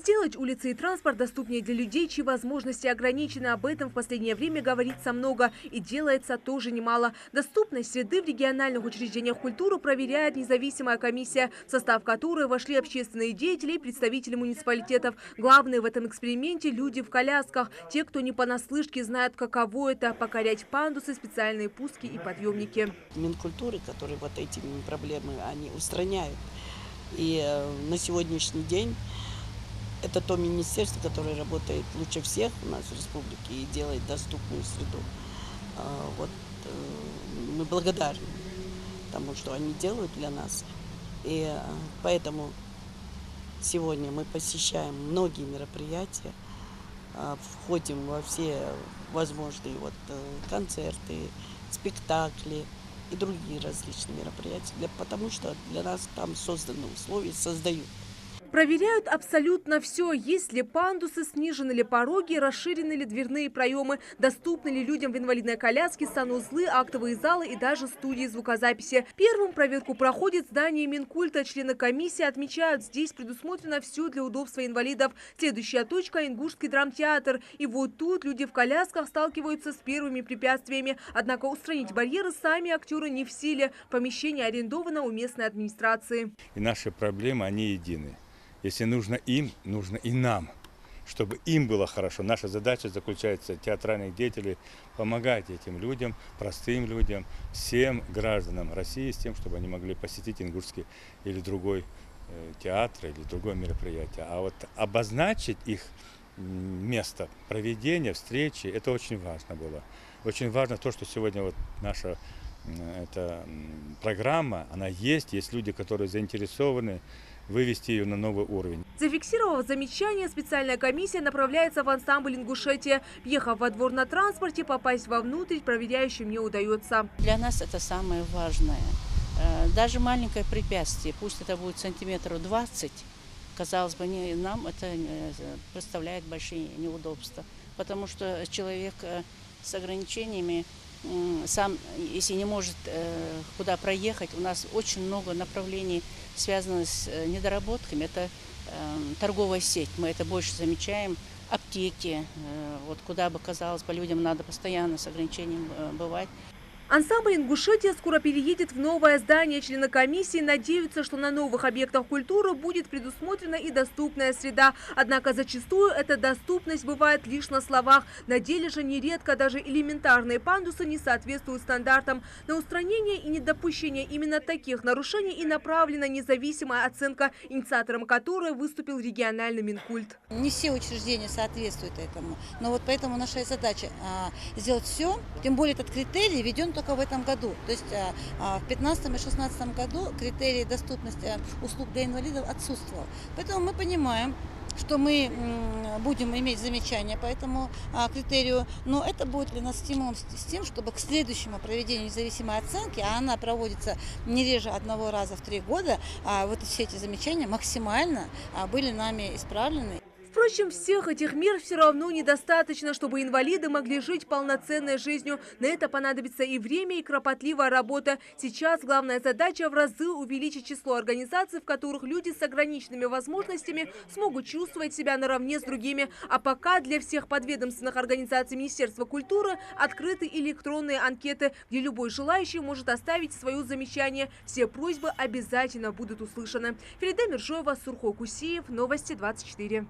Сделать улицы и транспорт доступнее для людей, чьи возможности ограничены. Об этом в последнее время говорится много и делается тоже немало. Доступность среды в региональных учреждениях культуры проверяет независимая комиссия, в состав которой вошли общественные деятели и представители муниципалитетов. Главные в этом эксперименте – люди в колясках. Те, кто не понаслышке знают, каково это – покорять пандусы, специальные пуски и подъемники. Минкультуры, которые вот эти проблемы, они устраняют. И на сегодняшний день это то министерство, которое работает лучше всех у нас в республике и делает доступную среду. Мы благодарны тому, что они делают для нас. И поэтому сегодня мы посещаем многие мероприятия, входим во все возможные концерты, спектакли и другие различные мероприятия, потому что для нас там созданы условия, создают. Проверяют абсолютно все. Есть ли пандусы, снижены ли пороги, расширены ли дверные проемы, доступны ли людям в инвалидной коляске санузлы, актовые залы и даже студии звукозаписи. Первым проверку проходит здание Минкульта. Члены комиссии отмечают, здесь предусмотрено все для удобства инвалидов. Следующая точка – Ингушский драмтеатр. И вот тут люди в колясках сталкиваются с первыми препятствиями. Однако устранить барьеры сами актеры не в силе. Помещение арендовано у местной администрации. И наши проблемы, они едины. Если нужно им, нужно и нам, чтобы им было хорошо. Наша задача заключается, театральных деятелей, помогать этим людям, простым людям, всем гражданам России с тем, чтобы они могли посетить Ингушский или другой театр, или другое мероприятие. А вот обозначить их место проведения, встречи, это очень важно было. Очень важно то, что сегодня наша эта программа, она есть люди, которые заинтересованы вывести ее на новый уровень. Зафиксировав замечание, специальная комиссия направляется в ансамбль «Ингушетия». Въехав во двор на транспорте, попасть вовнутрь проверяющим не удается. Для нас это самое важное. Даже маленькое препятствие, пусть это будет сантиметров 20, казалось бы, нам это представляет большие неудобства. Потому что человек с ограничениями сам, если не может куда проехать, у нас очень много направлений, связанных с недоработками. Это торговая сеть, мы это больше замечаем. Аптеки, куда бы, казалось бы, людям надо постоянно с ограничением бывать. Ансамбль «Ингушетия» скоро переедет в новое здание. Члены комиссии надеются, что на новых объектах культуры будет предусмотрена и доступная среда. Однако зачастую эта доступность бывает лишь на словах. На деле же нередко даже элементарные пандусы не соответствуют стандартам. На устранение и недопущение именно таких нарушений и направлена независимая оценка, инициатором которой выступил региональный Минкульт. Не все учреждения соответствуют этому. Но поэтому наша задача сделать все. Тем более этот критерий введен только в этом году. То есть в 2015 и 2016 году критерий доступности услуг для инвалидов отсутствовал. Поэтому мы понимаем, что мы будем иметь замечания по этому критерию, но это будет для нас стимулом с тем, чтобы к следующему проведению независимой оценки, а она проводится не реже одного раза в 3 года, все эти замечания максимально были нами исправлены. Впрочем, всех этих мер все равно недостаточно, чтобы инвалиды могли жить полноценной жизнью. На это понадобится и время, и кропотливая работа. Сейчас главная задача в разы увеличить число организаций, в которых люди с ограниченными возможностями смогут чувствовать себя наравне с другими. А пока для всех подведомственных организаций Министерства культуры открыты электронные анкеты, где любой желающий может оставить свое замечание. Все просьбы обязательно будут услышаны. Ферида Миржоева, Сурхо Кусиев, Новости 24.